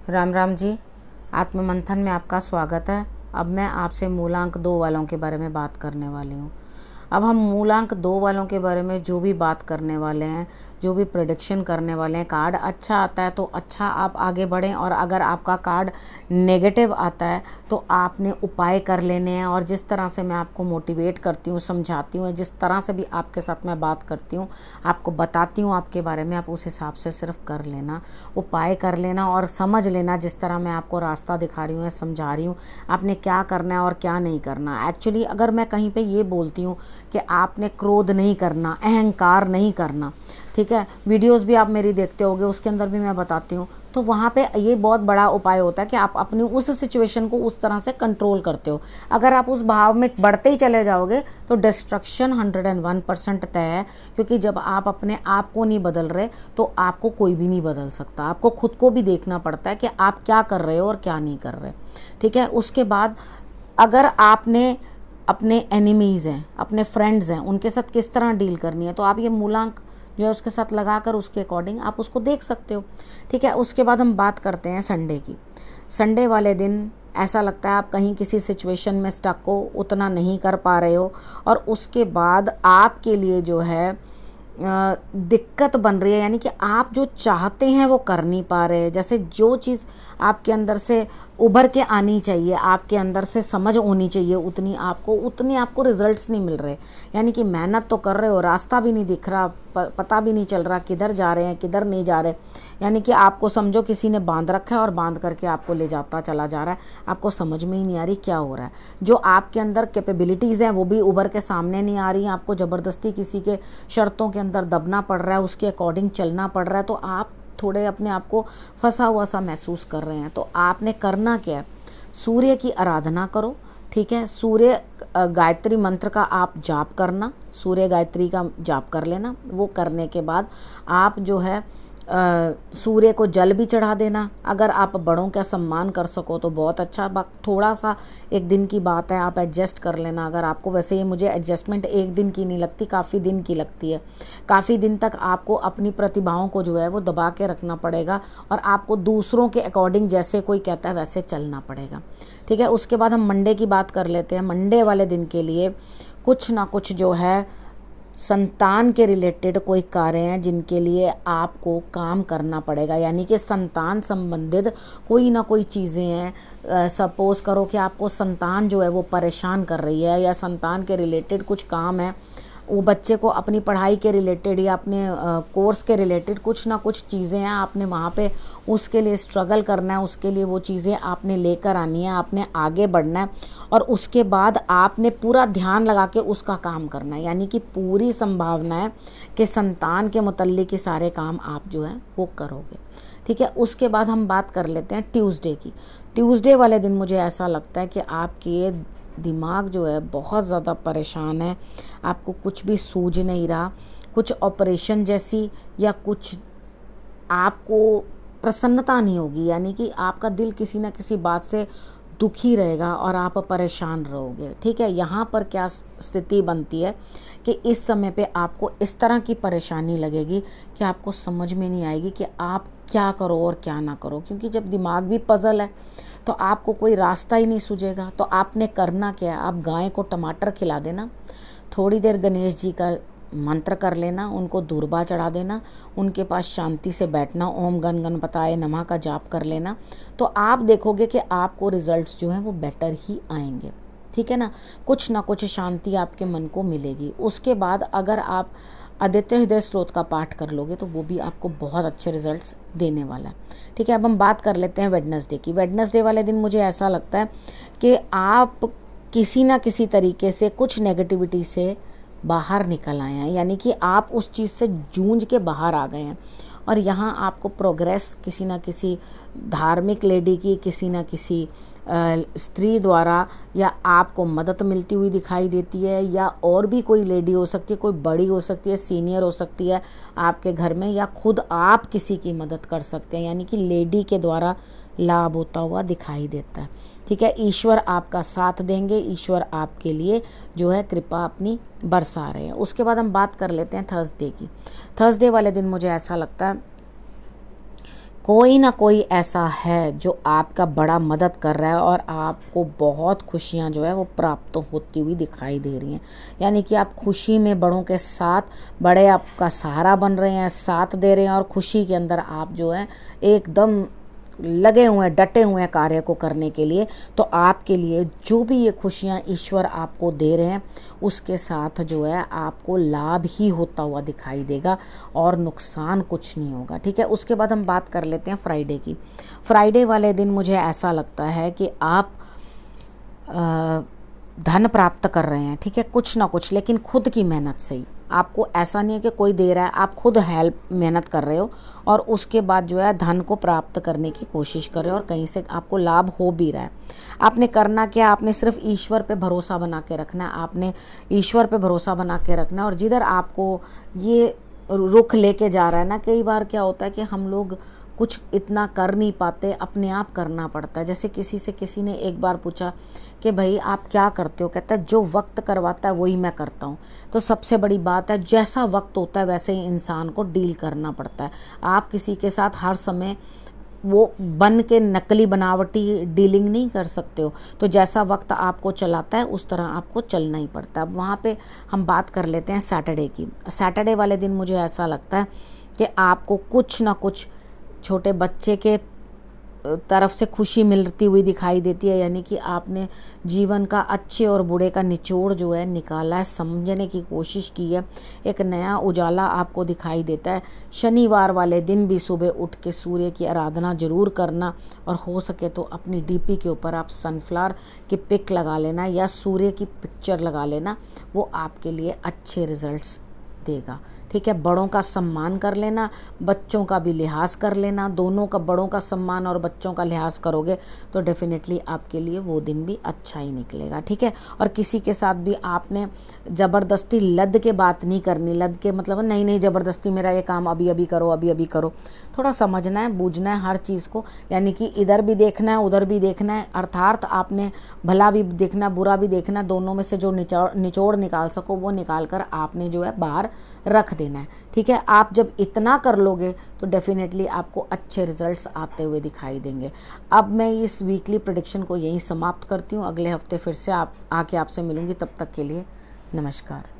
राम राम जी। आत्ममंथन में आपका स्वागत है। अब मैं आपसे मूलांक 2 वालों के बारे में बात करने वाली हूँ। अब हम मूलांक 2 वालों के बारे में जो भी बात करने वाले हैं, जो भी प्रेडिक्शन करने वाले हैं, कार्ड अच्छा आता है तो अच्छा आप आगे बढ़ें, और अगर आपका कार्ड नेगेटिव आता है तो आपने उपाय कर लेने हैं। और जिस तरह से मैं आपको मोटिवेट करती हूँ, समझाती हूँ, जिस तरह से भी आपके साथ मैं बात करती हूँ, आपको बताती हूँ आपके बारे में, आप उस हिसाब से सिर्फ कर लेना, उपाय कर लेना और समझ लेना। जिस तरह मैं आपको रास्ता दिखा रही हूँ या समझा रही हूँ, आपने क्या करना है और क्या नहीं करना। एक्चुअली अगर मैं कहीं पे ये बोलती हूँ कि आपने क्रोध नहीं करना, अहंकार नहीं करना, ठीक है, वीडियोस भी आप मेरी देखते होगे, उसके अंदर भी मैं बताती हूँ, तो वहाँ पे ये बहुत बड़ा उपाय होता है कि आप अपनी उस सिचुएशन को उस तरह से कंट्रोल करते हो। अगर आप उस भाव में बढ़ते ही चले जाओगे तो डिस्ट्रक्शन 101% तय है, क्योंकि जब आप अपने आप को नहीं बदल रहे तो आपको कोई भी नहीं बदल सकता। आपको खुद को भी देखना पड़ता है कि आप क्या कर रहे हो और क्या नहीं कर रहे, ठीक है। उसके बाद अगर आपने अपने एनिमीज़ हैं, अपने फ्रेंड्स हैं, उनके साथ किस तरह डील करनी है, तो आप ये मूलांक जो है उसके साथ लगाकर उसके अकॉर्डिंग आप उसको देख सकते हो, ठीक है। उसके बाद हम बात करते हैं संडे की। संडे वाले दिन ऐसा लगता है आप कहीं किसी सिचुएशन में स्टक हो, उतना नहीं कर पा रहे हो, और उसके बाद आपके लिए जो है दिक्कत बन रही है, यानी कि आप जो चाहते हैं वो कर नहीं पा रहे। जैसे जो चीज़ आपके अंदर से उभर के आनी चाहिए, आपके अंदर से समझ होनी चाहिए, उतनी आपको रिजल्ट्स नहीं मिल रहे। यानी कि मेहनत तो कर रहे हो, रास्ता भी नहीं दिख रहा, पता भी नहीं चल रहा किधर जा रहे हैं किधर नहीं जा रहे। यानी कि आपको समझो किसी ने बांध रखा है और बांध करके आपको ले जाता चला जा रहा है, आपको समझ में ही नहीं आ रही क्या हो रहा है। जो आपके अंदर कैपेबिलिटीज़ हैं वो भी उभर के सामने नहीं आ रही हैं, आपको ज़बरदस्ती किसी के शर्तों के अंदर दबना पड़ रहा है, उसके अकॉर्डिंग चलना पड़ रहा है, तो आप थोड़े अपने आप को फंसा हुआ सा महसूस कर रहे हैं। तो आपने करना क्या है, सूर्य की आराधना करो, ठीक है। सूर्य गायत्री मंत्र का आप जाप करना, सूर्य गायत्री का जाप कर लेना। वो करने के बाद आप जो है सूर्य को जल भी चढ़ा देना। अगर आप बड़ों का सम्मान कर सको तो बहुत अच्छा। थोड़ा सा एक दिन की बात है, आप एडजस्ट कर लेना। अगर आपको, वैसे ये मुझे एडजस्टमेंट एक दिन की नहीं लगती, काफ़ी दिन की लगती है। काफ़ी दिन तक आपको अपनी प्रतिभाओं को जो है वो दबा के रखना पड़ेगा, और आपको दूसरों के अकॉर्डिंग जैसे कोई कहता है वैसे चलना पड़ेगा, ठीक है। उसके बाद हम मंडे की बात कर लेते हैं। मंडे वाले दिन के लिए कुछ ना कुछ जो है संतान के रिलेटेड कोई कार्य हैं जिनके लिए आपको काम करना पड़ेगा, यानी कि संतान संबंधित कोई ना कोई चीज़ें हैं। सपोज़ करो कि आपको संतान जो है वो परेशान कर रही है, या संतान के रिलेटेड कुछ काम है, वो बच्चे को अपनी पढ़ाई के रिलेटेड या अपने कोर्स के रिलेटेड कुछ ना कुछ चीज़ें हैं, आपने वहाँ पे उसके लिए स्ट्रगल करना है, उसके लिए वो चीज़ें आपने लेकर आनी है, आपने आगे बढ़ना है, और उसके बाद आपने पूरा ध्यान लगा के उसका काम करना है। यानी कि पूरी संभावना है कि संतान के मुतल्लिक के सारे काम आप जो है वो करोगे, ठीक है। उसके बाद हम बात कर लेते हैं ट्यूसडे की। ट्यूसडे वाले दिन मुझे ऐसा लगता है कि आपके दिमाग जो है बहुत ज़्यादा परेशान है, आपको कुछ भी सूझ नहीं रहा, कुछ ऑपरेशन जैसी या कुछ आपको प्रसन्नता नहीं होगी, यानी कि आपका दिल किसी न किसी बात से दुखी रहेगा और आप परेशान रहोगे, ठीक है। यहाँ पर क्या स्थिति बनती है कि इस समय पे आपको इस तरह की परेशानी लगेगी कि आपको समझ में नहीं आएगी कि आप क्या करो और क्या ना करो, क्योंकि जब दिमाग भी पजल है तो आपको कोई रास्ता ही नहीं सूझेगा। तो आपने करना क्या है, आप गाय को टमाटर खिला देना, थोड़ी देर गणेश जी का मंत्र कर लेना, उनको दूर्बा चढ़ा देना, उनके पास शांति से बैठना, ओम गण गणपताय नमः का जाप कर लेना, तो आप देखोगे कि आपको रिजल्ट्स जो हैं वो बेटर ही आएंगे, ठीक है ना कुछ शांति आपके मन को मिलेगी। उसके बाद अगर आप आदित्य हृदय स्रोत का पाठ कर लोगे तो वो भी आपको बहुत अच्छे रिजल्ट्स देने वाला है, ठीक है। अब हम बात कर लेते हैं वेडनेसडे की। वेडनेसडे वाले दिन मुझे ऐसा लगता है कि आप किसी ना किसी तरीके से कुछ नेगेटिविटी से बाहर निकल आए हैं, यानी कि आप उस चीज़ से जूझ के बाहर आ गए हैं, और यहाँ आपको प्रोग्रेस किसी ना किसी धार्मिक लेडी की, किसी ना किसी स्त्री द्वारा या आपको मदद मिलती हुई दिखाई देती है, या और भी कोई लेडी हो सकती है, कोई बड़ी हो सकती है, सीनियर हो सकती है आपके घर में, या खुद आप किसी की मदद कर सकते हैं, यानी कि लेडी के द्वारा लाभ होता हुआ दिखाई देता है, ठीक है। ईश्वर आपका साथ देंगे, ईश्वर आपके लिए जो है कृपा अपनी बरसा रहे हैं। उसके बाद हम बात कर लेते हैं थर्सडे की। थर्सडे वाले दिन मुझे ऐसा लगता है कोई ना कोई ऐसा है जो आपका बड़ा मदद कर रहा है और आपको बहुत खुशियाँ जो है वो प्राप्त होती हुई दिखाई दे रही हैं। यानी कि आप खुशी में बड़ों के साथ, बड़े आपका सहारा बन रहे हैं, साथ दे रहे हैं और खुशी के अंदर आप जो है एकदम लगे हुए हैं, डटे हुए हैं कार्य को करने के लिए। तो आपके लिए जो भी ये खुशियाँ ईश्वर आपको दे रहे हैं उसके साथ जो है आपको लाभ ही होता हुआ दिखाई देगा और नुकसान कुछ नहीं होगा। ठीक है, उसके बाद हम बात कर लेते हैं फ्राइडे की। फ्राइडे वाले दिन मुझे ऐसा लगता है कि आप धन प्राप्त कर रहे हैं, ठीक है, कुछ ना कुछ, लेकिन खुद की मेहनत से ही। आपको ऐसा नहीं है कि कोई दे रहा है, आप खुद मेहनत कर रहे हो और उसके बाद जो है धन को प्राप्त करने की कोशिश कर रहे हो और कहीं से आपको लाभ हो भी रहा है। आपने करना क्या, आपने सिर्फ ईश्वर पे भरोसा बना के रखना है। आपने ईश्वर पे भरोसा बना के रखना है और जिधर आपको ये रुख लेके जा रहा है ना, कई बार क्या होता है कि हम लोग कुछ इतना कर नहीं पाते, अपने आप करना पड़ता है। जैसे किसी ने एक बार पूछा कि भाई आप क्या करते हो, कहता है जो वक्त करवाता है वही मैं करता हूँ। तो सबसे बड़ी बात है, जैसा वक्त होता है वैसे ही इंसान को डील करना पड़ता है। आप किसी के साथ हर समय वो बन के नकली बनावटी डीलिंग नहीं कर सकते हो। तो जैसा वक्त आपको चलाता है उस तरह आपको चलना ही पड़ता है। अब वहाँ पे हम बात कर लेते हैं सैटरडे की। सैटरडे वाले दिन मुझे ऐसा लगता है कि आपको कुछ ना कुछ छोटे बच्चे के तरफ से खुशी मिलती हुई दिखाई देती है। यानी कि आपने जीवन का अच्छे और बुरे का निचोड़ जो है निकाला है, समझने की कोशिश की है, एक नया उजाला आपको दिखाई देता है। शनिवार वाले दिन भी सुबह उठ के सूर्य की आराधना जरूर करना और हो सके तो अपनी डीपी के ऊपर आप सनफ्लावर की पिक लगा लेना या सूर्य की पिक्चर लगा लेना, वो आपके लिए अच्छे रिजल्ट्स देगा। ठीक है, बड़ों का सम्मान कर लेना, बच्चों का भी लिहाज कर लेना। दोनों का, बड़ों का सम्मान और बच्चों का लिहाज करोगे तो डेफिनेटली आपके लिए वो दिन भी अच्छा ही निकलेगा। ठीक है, और किसी के साथ भी आपने ज़बरदस्ती लद के बात नहीं करनी। लद के मतलब नहीं ज़बरदस्ती मेरा ये काम अभी अभी करो, अभी अभी करो। थोड़ा समझना है, बूझना है हर चीज़ को। यानी कि इधर भी देखना है, उधर भी देखना है, अर्थात आपने भला भी देखना, बुरा भी देखना। दोनों में से जो निचोड़ निकाल सको वो निकाल कर आपने जो है बाहर रख देना है। ठीक है, आप जब इतना कर लोगे तो डेफिनेटली आपको अच्छे रिजल्ट्स आते हुए दिखाई देंगे। अब मैं इस वीकली प्रेडिक्शन को यहीं समाप्त करती हूँ। अगले हफ्ते फिर से आके आपसे मिलूंगी। तब तक के लिए नमस्कार।